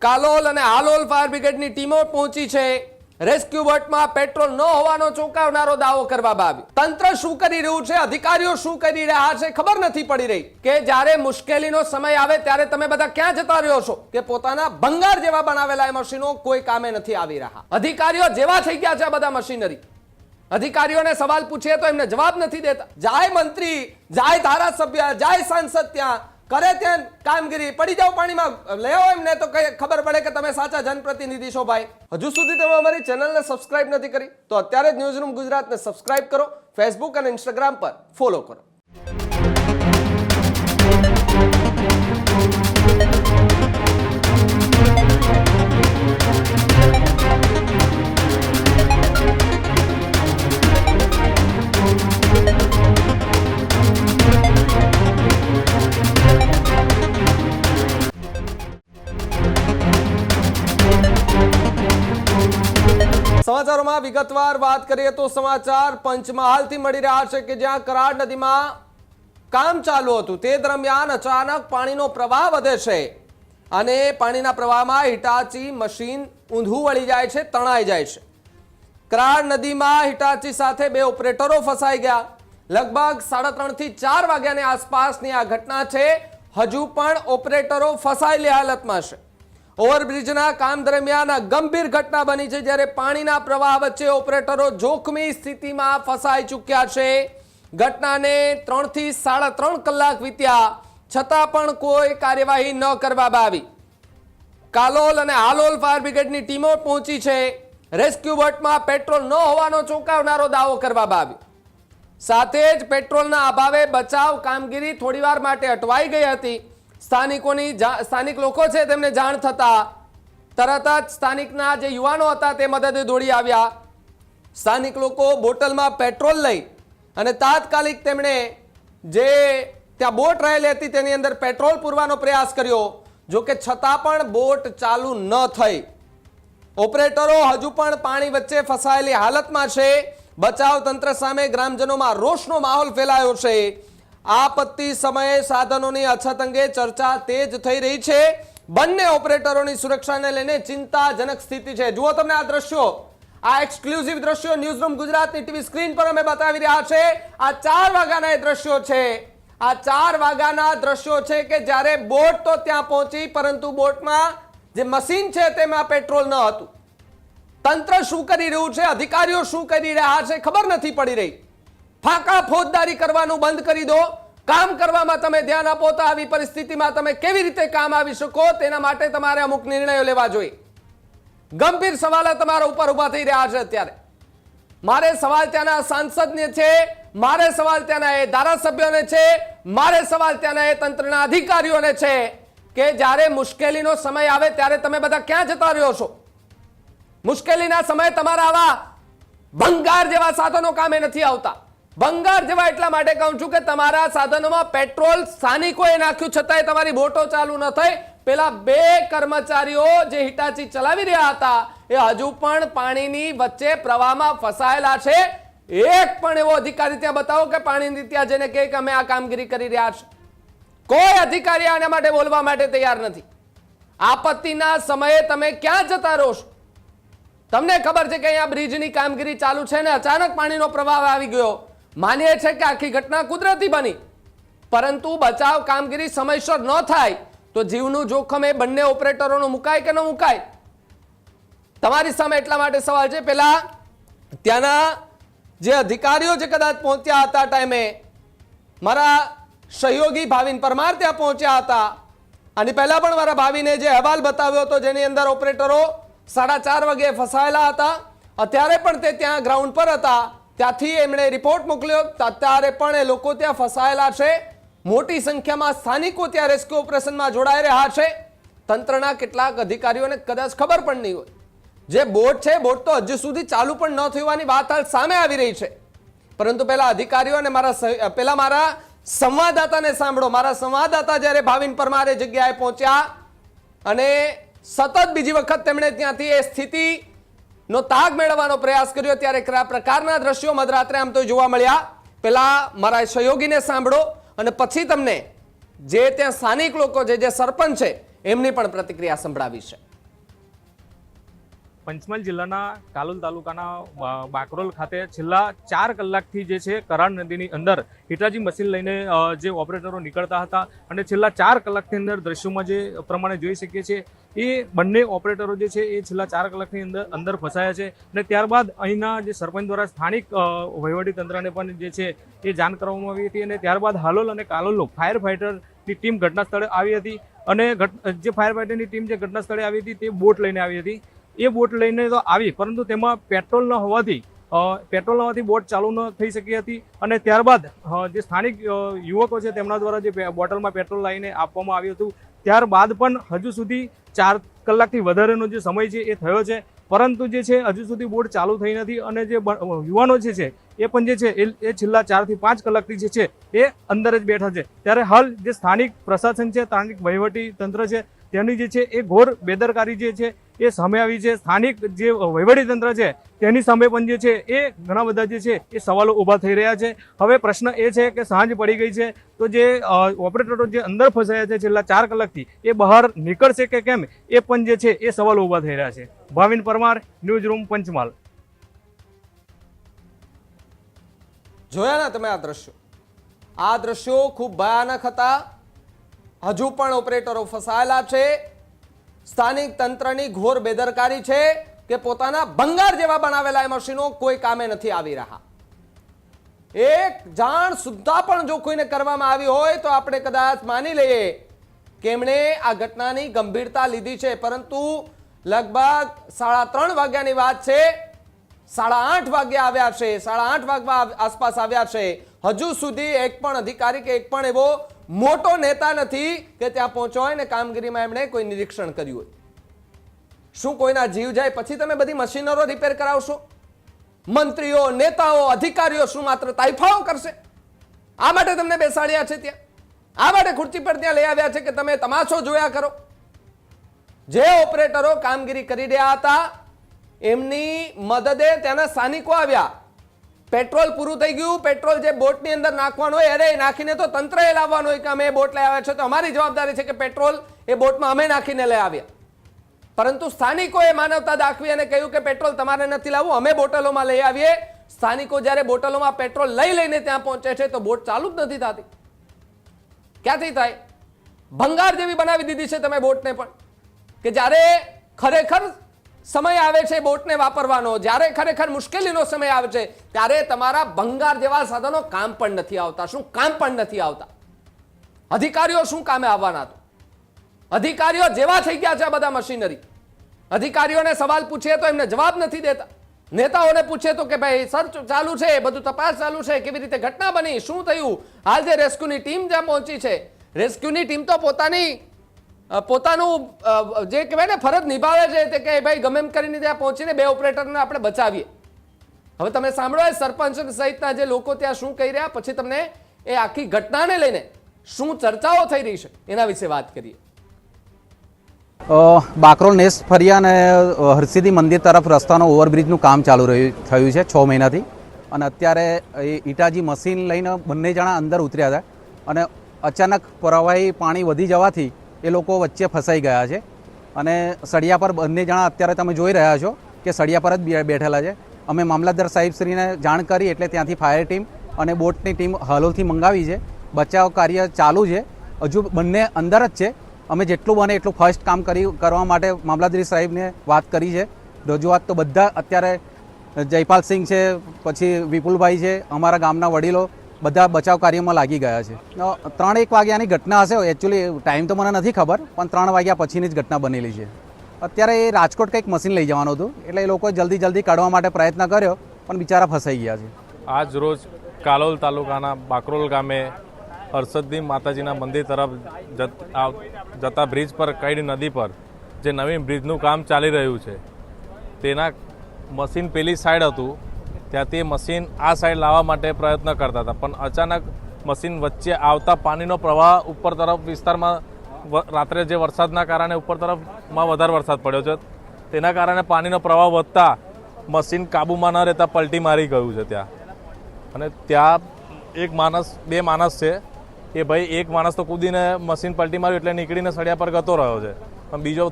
કાલોલ અને હાલોલ ફાયર બ્રિગેડની ટીમો પહોંચી છે। રેસ્ક્યુ બોટમાં પેટ્રોલ ન હોવાનો ચોંકાવનારો દાવો કરવામાં આવ્યો। તંત્ર શું કરી રહ્યું છે, અધિકારીઓ શું કરી રહ્યા છે, ખબર નથી પડી રહી કે જ્યારે મુશ્કેલીનો સમય આવે ત્યારે તમે બધા ક્યાં જતા રહ્યો છો કે પોતાના ભંગાર જેવા બનાવેલા મશીનો કોઈ કામે નથી આવી રહ્યા। અધિકારીઓ જેવા થઈ ગયા છે બધા મશીનરી। અધિકારીઓને સવાલ પૂછીએ તો એમને જવાબ નથી દેતા। જાય મંત્રી, જાય ધારાસભ્ય, જાય સાંસદ, ત્યાં કરે ત્યાં કામગીરી, પડી જાવ પાણીમાં, લેવો એમને તો કઈ ખબર પડે કે તમે સાચા જનપ્રતિનિધિ છો ભાઈ। હજુ સુધી તમે અમારી ચેનલને સબસ્ક્રાઇબ નથી કરી તો અત્યારે જ ન્યૂઝરૂમ ગુજરાતને સબસ્ક્રાઇબ કરો, ફેસબુક અને ઇન્સ્ટાગ્રામ પર ફોલો કરો। સમાચારોમાં વિગતવાર વાત કરીએ તો સમાચાર પંચમહાલથી મળી રહ્યા છે કે જ્યાં કરાડ નદીમાં કામ ચાલુ હતું તે દરમિયાન અચાનક પાણીનો પ્રવાહ વધે છે અને પાણીના પ્રવાહમાં હિટાચી મશીન ઊંધું વળી જાય છે, તણાઈ જાય છે। કરાડ નદીમાં હિટાચી સાથે બે ઓપરેટરો ફસાઈ ગયા। લગભગ 3:30 થી 4 વાગ્યાની આસપાસની આ ઘટના છે। હજુ પણ ઓપરેટરો ફસાયેલી હાલતમાં છે। ઓવરબ્રિજના કામ દરમિયાન આ ગંભીર ઘટના બની છે જ્યારે પાણીના પ્રવાહ વચ્ચે ઓપરેટરો જોખમી સ્થિતિમાં ફસાઈ ચૂક્યા છે। ઘટનાને 3 થી 3.5 કલાક વીત્યા છતાં પણ કોઈ કાર્યવાહી ન કરવામાં આવી। કાલોલ અને હાલોલ ફાયર બ્રિગેડની ટીમો પહોંચી છે। રેસ્ક્યુ બોટમાં પેટ્રોલ ન હોવાનો ચોંકાવનારો દાવો કરવામાં આવ્યો। સાથે જ પેટ્રોલના અભાવે બચાવ કામગીરી થોડીવાર માટે અટવાઈ ગઈ હતી। સ્થાનિક લોકો છે તેમને જાણ થતા તરત જ સ્થાનિકના જે યુવાનો હતા તે મદદે દોડી આવ્યા। સ્થાનિક લોકો બોટલમાં પેટ્રોલ લઈ અને તાત્કાલિક તેમણે જે ત્યાં બોટ રહેલી હતી તેની અંદર પેટ્રોલ પૂરવાનો પ્રયાસ કર્યો, જો કે છતાં પણ બોટ ચાલુ ન થઈ। ઓપરેટરો હજુ પણ પાણી વચ્ચે ફસાયેલી હાલતમાં છે। બચાવ તંત્ર સામે ગ્રામજનોમાં રોષનો માહોલ ફેલાયો છે। આપત્તિ સમયે સાધનોની અછત અંગે ચર્ચા તેજ થઈ રહી છે। બંને ઓપરેટરોની સુરક્ષાને લઈને ચિંતાજનક સ્થિતિ છે। જુઓ તમને આ દ્રશ્યો, આ એક્સક્લુઝિવ દ્રશ્યો ન્યૂઝરૂમ ગુજરાતની ટીવી સ્ક્રીન પર અમે બતાવી રહ્યા છે। આ 4 વાગ્યાના એ દ્રશ્યો છે। આ 4 વાગ્યાના દ્રશ્યો છે કે જ્યારે બોટ તો ત્યાં પહોંચી પરંતુ બોટમાં જે મશીન છે તેમાં પેટ્રોલ ન હતું। તંત્ર શું કરી રહ્યું છે, અધિકારીઓ શું કરી રહ્યા છે, ખબર નથી પડી રહી। ફાંકા ફોજદારી કરવાનું બંધ કરી દો, કામ કરવામાં તમે ધ્યાન આપો તો આવી પરિસ્થિતિમાં તમે કેવી રીતે કામ આવી શકો તેના માટે તમારે અમુક નિર્ણયો લેવા જોઈએ। ગંભીર સવાલો તમારા ઉપર ઉભા થઈ રહ્યા છે। અત્યારે મારે સવાલ ત્યાંના સાંસદને છે, મારે સવાલ ત્યાંના એ ધારાસભ્યોને છે, મારે સવાલ ત્યાંના એ તંત્રના અધિકારીઓને છે કે જ્યારે મુશ્કેલીનો સમય આવે ત્યારે તમે બધા ક્યાં જતા રહ્યો છો? મુશ્કેલીના સમયે તમારા આવા ભંગાર જેવા સાધનો કામે નથી આવતા। ભંગાર જેવા એટલા માટે કહું છું કે તમારા સાધનોમાં પેટ્રોલ સ્થાનિકોએ નાખ્યું છતાંય તમારી બોટો ચાલુ ન થઈ। પેલા 2 કર્મચારીઓ જે હિટાચી ચલાવી રહ્યા હતા એ હજુ પણ પાણીની વચ્ચે પ્રવાહમાં ફસાયેલા છે। એક પણ એવો અધિકારી ત્યાં બતાવો કે પાણીની ત્યાં જઈને કહે કે અમે આ કામગીરી કરી રહ્યા છે। કોઈ અધિકારી આના માટે બોલવા માટે તૈયાર નથી। આપત્તિના સમયે તમે ક્યાં જતા રહો છો? તમને ખબર છે કે અહીંયા બ્રિજની કામગીરી ચાલુ છે ને અચાનક પાણીનો પ્રવાહ આવી ગયો। માનીએ છે કે આખી ઘટના કુદરતી બની, પરંતુ બચાવ કામગીરી સમયસર ન થાય તો જીવનું જોખમ એ બંને ઓપરેટરોનું મુકાય કે ન મુકાય? તમારી સામે એટલા માટે સવાલ છે। પેલા ત્યાંના જે અધિકારીઓ જે કદાચ પહોંચ્યા હતા ટાઈમે, મારા સહયોગી ભાવિન પરમાર ત્યાં પહોંચ્યા હતા અને પહેલા પણ મારા ભાવિને જે અહેવાલ બતાવ્યો હતો જેની અંદર ઓપરેટરો 4:30 વાગે ફસાયેલા હતા, અત્યારે પણ તે ત્યાં ગ્રાઉન્ડ પર હતા, ત્યાંથી એમણે રિપોર્ટ મોકલ્યો। અત્યારે પણ એ લોકો ત્યાં ફસાયેલા છે। મોટી સંખ્યામાં સ્થાનિકો ત્યાં રેસ્ક્યુ ઓપરેશનમાં જોડાઈ રહ્યા છે। તંત્રના કેટલાક અધિકારીઓને કદાચ ખબર પણ નહીં હોય। જે બોટ છે, બોટ તો હજુ સુધી ચાલુ પણ ન થવાની વાત હાલ સામે આવી રહી છે, પરંતુ પહેલા અધિકારીઓ અને મારા સંવાદદાતાને સાંભળો। મારા સંવાદદાતા જ્યારે ભાવિન પરમાર એ જગ્યાએ પહોંચ્યા અને સતત બીજી વખત તેમણે ત્યાંથી એ સ્થિતિનો તાગ મેળવવાનો પ્રયાસ કર્યો ત્યારે કયા પ્રકારના દ્રશ્યો મધરાત્રે આમ તો જોવા મળ્યા। પેલા મારા સહયોગીને સાંભળો અને પછી તમને જે ત્યાં સ્થાનિક લોકો છે, જે સરપંચ છે, એમની પણ પ્રતિક્રિયા સંભળાવી છે। પંચમહાલ જિલ્લાના કાલોલ તાલુકાના બાકરોલ ખાતે છેલ્લા 4 કલાકથી જે છે કરાડ નદીની અંદર હિટાચી મશીન લઈને જે ઓપરેટરો નીકળતા હતા અને છેલ્લા 4 કલાકની અંદર દ્રશ્યોમાં જે પ્રમાણે જોઈ શકીએ છીએ એ બંને ઓપરેટરો જે છે એ છેલ્લા 4 કલાકની અંદર ફસાયા છે અને ત્યારબાદ અહીંના જે સરપંચ દ્વારા સ્થાનિક વહીવટીતંત્રને પણ જે છે એ જાણ કરવામાં આવી હતી અને ત્યારબાદ હાલોલ અને કાલોલનું ફાયર ફાઇટરની ટીમ ઘટના સ્થળે આવી હતી અને જે ફાયર ફાઇટરની ટીમ જે ઘટના સ્થળે આવી હતી તે બોટ લઈને આવી હતી। એ બોટ લઈને તો આવી પરંતુ તેમાં પેટ્રોલ ન હોવાથી બોટ ચાલુ ન થઈ શકી હતી અને ત્યારબાદ જે સ્થાનિક યુવકો છે તેમના દ્વારા જે બોટલમાં પેટ્રોલ લાવીને આપવામાં આવ્યું હતું ત્યારબાદ પણ હજુ સુધી 4 કલાકથી વધારેનો જે સમય છે એ થયો છે પરંતુ જે છે હજુ સુધી બોટ ચાલુ થઈ નથી અને જે યુવાનો છે એ પણ જે છે એ છેલ્લા 4 થી 5 કલાકથી જે છે એ અંદર જ બેઠા છે। ત્યારે હાલ જે સ્થાનિક પ્રશાસન છે, સ્થાનિક વહીવટી તંત્ર છે તેની જે છે એ ઘોર બેદરકારી જે છે એ સામે આવી છે। સ્થાનિક જે વહીવટી તંત્ર છે તેની સામે પણ જે છે એ ઘણા બધા જે છે એ સવાલો ઊભા થઈ રહ્યા છે। હવે પ્રશ્ન એ છે કે સાંજ પડી ગઈ છે તો જે ઓપરેટરો જે અંદર ફસાયા છે છેલ્લા 4 કલાકથી એ બહાર નીકળશે કે કેમ એ પણ જે છે એ સવાલો ઊભા થઈ રહ્યા છે। Bhavin Parmar, news room, Panchmahal. જોયા ને તમે આ દ્રશ્યો ખૂબ ભયાનક હતા। હજુ પણ ઓપરેટરો ફસાયેલા છે। સ્થાનિક તંત્રની ઘોર બેદરકારી છે કે પોતાના ભંગાર જેવા બનાવેલા એ મશીનો કોઈ કામે નથી આવી રહ્યા। એક જાણ સુદ્ધા પણ જો કોઈને કરવામાં આવી હોય તો આપણે કદાચ માની લઈએ કે એમણે આ ઘટનાની ગંભીરતા લીધી છે, પરંતુ લગભગ 3:30 વાગ્યાની વાત છે। 8:30 વાગે આવ્યા છે, 8:30 વાગ્યા આસપાસ આવ્યા છે। હજુ સુધી એક પણ અધિકારી કે એક પણ એવો મોટો નેતા નથી કે ત્યાં પહોંચ્યો હોય ને કામગીરીમાં એમણે કોઈ નિરીક્ષણ કર્યું હોય। શું કોઈના જીવ જાય પછી તમે બધી મશીનરો રિપેર કરાવશો? મંત્રીઓ, નેતાઓ, અધિકારીઓ શું માત્ર તાઇફાઓ કરશે? આ માટે તમને બેસાડ્યા છે ત્યાં, આ માટે ખુરશી પર ત્યાં લઈ આવ્યા છે કે તમે તમાશો જોયા કરો। જે ઓપરેટરો કામગીરી કરી રહ્યા હતા એમની મદદે ત્યાંના સ્થાનિકો આવ્યા। પેટ્રોલ પૂરું થઈ ગયું, પેટ્રોલ જે બોટની અંદર નાખવાનું હોય અરે નાખીને તો તંત્રએ લાવવાનું હોય કે અમે બોટ લઈ આવ્યા છે તો અમારી જવાબદારી છે કે પેટ્રોલ એ બોટમાં અમે નાખીને લઈ આવ્યા। પરંતુ સ્થાનિકોએ માનવતા દાખવી અને કહ્યું કે પેટ્રોલ તમારે નથી લાવવું, અમે બોટલોમાં લઈ આવીએ। સ્થાનિકો જ્યારે બોટલોમાં પેટ્રોલ લઈને ત્યાં પહોંચે છે તો બોટ ચાલુ જ નથી થતી। ક્યાંથી થાય? ભંગાર જેવી બનાવી દીધી છે તમે બોટને પણ કે જ્યારે ખરેખર સમય આવે છે બોટને વાપરવાનો, જ્યારે ખરેખર મુશ્કેલીનો સમય આવે છે ત્યારે તમારા ભંગાર જેવા સાધનો કામ પણ નથી આવતા। શું કામ પણ નથી આવતા? અધિકારીઓ શું કામે આવવાના? તો અધિકારીઓ જેવા થઈ ગયા છે આ બધા મશીનરી। અધિકારીઓને સવાલ પૂછીએ તો એમને જવાબ નથી દેતા। નેતાઓને પૂછે તો કે ભાઈ સર્ચ ચાલુ છે, બધું તપાસ ચાલુ છે, કેવી રીતે ઘટના બની, શું થયું। હાલ જે રેસ્ક્યુની ટીમ જ્યાં પહોંચી છે, રેસ્ક્યુની ટીમ તો પોતાનું જે કહેવાય ને ફરજ નિભાવે છે તે કે ભાઈ ગમે એમ કરીને ત્યાં પહોંચીને 2 ઓપરેટરને આપણે બચાવીએ। હવે તમે સાંભળો સરપંચ સહિતના જે લોકો ત્યાં શું કહી રહ્યા, પછી તમને એ આખી ઘટનાને લઈને શું ચર્ચાઓ થઈ રહી છે એના વિશે વાત કરીએ। બાકરોલ નેસ ફરિયા અને હરસિદ્ધિ મંદિર તરફ રસ્તાનો ઓવરબ્રિજનું કામ ચાલુ થયું છે 6 મહિનાથી અને અત્યારે ઈટાજી મશીન લઈને બંને જણા અંદર ઉતર્યા હતા અને અચાનક પ્રવાહી પાણી વધી જવાથી એ લોકો વચ્ચે ફસાઈ ગયા છે અને સળિયા પર બંને જણા અત્યારે તમે જોઈ રહ્યા છો કે સળિયા પર જ બેઠેલા છે। અમે મામલતદાર સાહેબશ્રીને જાણ કરી એટલે ત્યાંથી ફાયર ટીમ અને બોટની ટીમ હાલોલથી મંગાવી છે। બચાવ કાર્ય ચાલુ છે, હજુ બંને અંદર જ છે। અમે જેટલું બને એટલું ફર્સ્ટ કામ કરવા માટે મામલતદાર સાહેબને વાત કરી છે। રજૂઆત તો બધા અત્યારે જયપાલસિંહ છે, પછી વિપુલભાઈ છે, અમારા ગામના વડીલો બધા બચાવ કાર્યમાં લાગી ગયા છે। 3-1 વાગ્યાની ઘટના હશે, એકચ્યુઅલી ટાઈમ તો મને નથી ખબર, પણ 3 વાગ્યા પછીની જ ઘટના બનેલી છે। અત્યારે એ રાજકોટ કંઈક મશીન લઈ જવાનું હતું એટલે એ લોકોએ જલ્દી કાઢવા માટે પ્રયત્ન કર્યો પણ બિચારા ફસાઈ ગયા છે। આજ રોજ કાલોલ તાલુકાના બાકરોલ ગામે હરસિદ્ધિ માતાજીના મંદિર તરફ જતા બ્રિજ પર કૈડ નદી પર જે નવીન બ્રિજનું કામ ચાલી રહ્યું છે તેના મશીન પેલી સાઈડ હતું, ત્યાંથી મશીન આ સાઈડ લાવવા માટે પ્રયત્ન કરતા હતા પણ અચાનક મશીન વચ્ચે આવતા પાણીનો પ્રવાહ ઉપર તરફ વિસ્તારમાં રાત્રે જે વરસાદના કારણે ઉપર તરફમાં વધારે વરસાદ પડ્યો છે તેના કારણે પાણીનો પ્રવાહ વધતા મશીન કાબૂમાં ન રહેતા પલટી મારી ગયું છે ત્યાં। અને ત્યાં 2 માણસ છે એ ભાઈ એક માણસ તો કૂદીને મશીન પલટી માર્યું એટલે નીકળીને સળિયા પર જતો રહ્યો છે પણ બીજો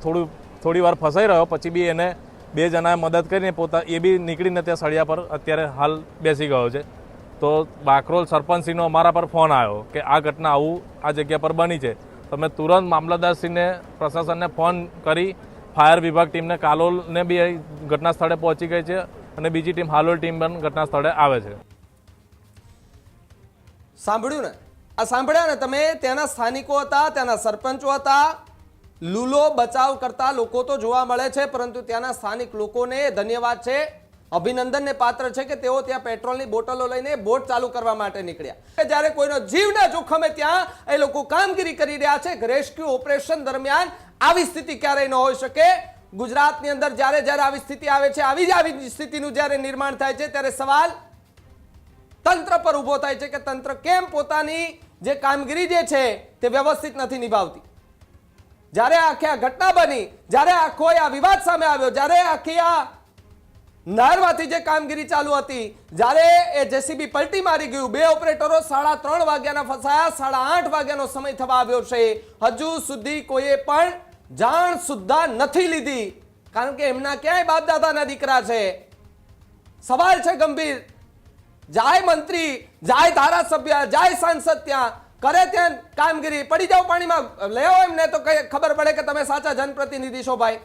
થોડી વાર ફસાઈ રહ્યો, પછી બી એને 2 જણાએ મદદ કરીને એ બી નીકળીને ત્યાં સળિયા પર અત્યારે હાલ બેસી ગયો છે. તો બાકરોલ સરપંચશ્રીનો અમારા પર ફોન આવ્યો કે આ ઘટના આવું આ જગ્યા પર બની છે. તમે તુરંત મામલતદારશ્રીને પ્રશાસનને ફોન કરી ફાયર વિભાગ ટીમને કાલોલને બી ઘટના સ્થળે પહોંચી ગઈ છે અને બીજી ટીમ હાલોલ ટીમ પણ ઘટના સ્થળે આવે છે. સાંભળ્યું ને? આ સાંભળ્યા ને તમે? ત્યાંના સ્થાનિકો હતા, ત્યાંના સરપંચો હતા. લૂલો બચાવ કરતા લોકો તો જોવા મળે છે, પરંતુ ત્યાંના સ્થાનિક લોકોને ધન્યવાદ છે, અભિનંદનને પાત્ર છે કે તેઓ ત્યાં પેટ્રોલની બોટલો લઈને બોટ ચાલુ કરવા માટે નીકળ્યા. જ્યારે કોઈનો જીવના જોખમે ત્યાં એ લોકો કામગીરી કરી રહ્યા છે. રેસ્ક્યુ ઓપરેશન દરમિયાન આવી સ્થિતિ ક્યારેય ન હોઈ શકે. ગુજરાતની અંદર જ્યારે જ્યારે આવી સ્થિતિ આવે છે, આવી સ્થિતિનું જ્યારે નિર્માણ થાય છે, ત્યારે સવાલ તંત્ર પર ઉભો થાય છે કે તંત્ર કેમ પોતાની જે કામગીરી જે છે તે વ્યવસ્થિત નથી નિભાવતી. જ્યારે આખી આ ઘટના બની, જ્યારે આખો આ વિવાદ સામે આવ્યો, જ્યારે આખી આ નહેરમાંથી જે કામગીરી ચાલુ હતી, જ્યારે એ જેસીબી પલટી મારી ગયું, 2 ઓપરેટરો 3:30 વાગ્યાના ફસાયા, 8:30 વાગ્યાનો સમય થવા આવ્યો છે, હજુ સુધી કોઈએ પણ જાણ સુદ્ધા નથી લીધી. કારણ કે એમના ક્યાંય બાપ દાદાના દીકરા છે. સવાલ છે ગંભીર. જાય મંત્રી, જાય ધારાસભ્ય, જાય સાંસદ, ત્યાં કરે ત્યાં કામગીરી, પડી જાવ પાણીમાં, લેવો એમને તો ખબર પડે કે તમે સાચા જનપ્રતિનિધિ છો ભાઈ.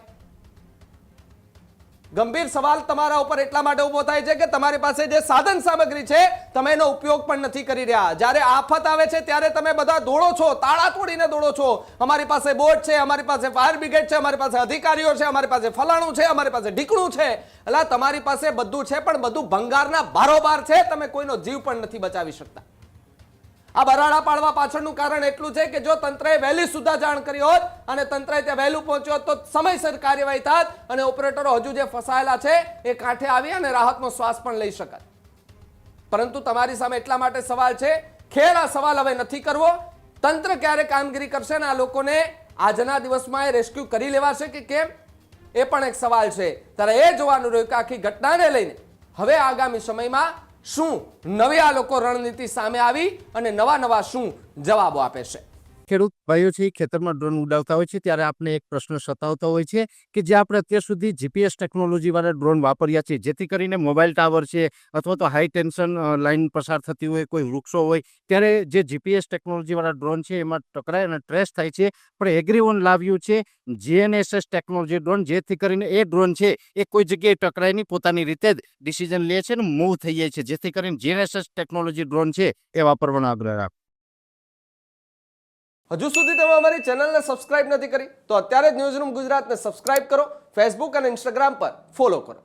ગંભીર સવાલ તમારા ઉપર એટલા માટે ઉભો થાય છે કે તમારી પાસે જે સાધન સામગ્રી છે તમે એનો ઉપયોગ પણ નથી કરી રહ્યા. જ્યારે આફત આવે છે ત્યારે તમે બધા દોડો છો, તાળા તોડીને દોડો છો. અમારી પાસે બોટ છે, અમારી પાસે ફાયર બ્રિગેડ છે, અમારી પાસે અધિકારીઓ છે, અમારી પાસે ફલાણું છે, અમારી પાસે ઢીકણું છે. એટલે તમારી પાસે બધું છે, પણ બધું ભંગારના બારોબાર છે. તમે કોઈનો જીવ પણ નથી બચાવી શકતા. આ બરાડા પાડવા પાછળનું કારણ એટલું છે કે જો તંત્રએ વહેલી સુદ્ધા જાણ કરી હોત અને તંત્રએ ત્યાં વહેલું પહોંચ્યો હોત તો સમયસર કાર્યવાહી થાત અને ઓપરેટરો હજુ જે ફસાયેલા છે એ કાંઠે આવી અને રાહતનો શ્વાસ પણ લઈ શકાય. પરંતુ તમારી સામે એટલા માટે સવાલ છે, ખેર આ સવાલ હવે નથી કરવો. તંત્ર ક્યારે કામગીરી કરશે ને આ લોકોને આજના દિવસમાં એ રેસ્ક્યુ કરી લેવાશે કે કેમ, એ પણ એક સવાલ છે. ત્યારે એ જોવાનું રહ્યું કે આખી ઘટનાને લઈને હવે આગામી સમયમાં શું નવી આ લોકો રણનીતિ સામે આવી અને નવા શું જવાબો આપે છે. ખેડૂત ભાઈઓ છે ખેતરમાં ડ્રોન ઉડાવતા હોય છે ત્યારે આપણે એક પ્રશ્ન સતાવતો હોય છે કે જે આપણે અત્યાર સુધી જીપીએસ ટેકનોલોજી વાળા ડ્રોન વાપર્યા છે, જેથી કરીને મોબાઈલ ટાવર છે અથવા તો હાઈ ટેન્શન લાઇન પસાર થતી હોય, કોઈ વૃક્ષો હોય, ત્યારે જે જીપીએસ ટેકનોલોજી વાળા ડ્રોન છે એમાં ટકરાય અને ટ્રેસ થાય છે. પણ એગ્રીવન લાવ્યું છે જીએનએસએસ ટેકનોલોજી ડ્રોન, જેથી કરીને એ ડ્રોન છે એ કોઈ જગ્યાએ ટકરાય નહીં, પોતાની રીતે જ ડિસિઝન લે છે ને મૂવ થઈ જાય છે. જેથી કરીને જીએનએસએસ ટેકનોલોજી ડ્રોન છે એ વાપરવાનો આગ્રહ રાખો. હજુ સુધી તમે અમારી ચેનલને સબસ્ક્રાઇબ નથી કરી તો અત્યારે જ ન્યૂઝરૂમ ગુજરાતને સબસ્ક્રાઇબ કરો, ફેસબુક અને ઇન્સ્ટાગ્રામ પર ફોલો કરો.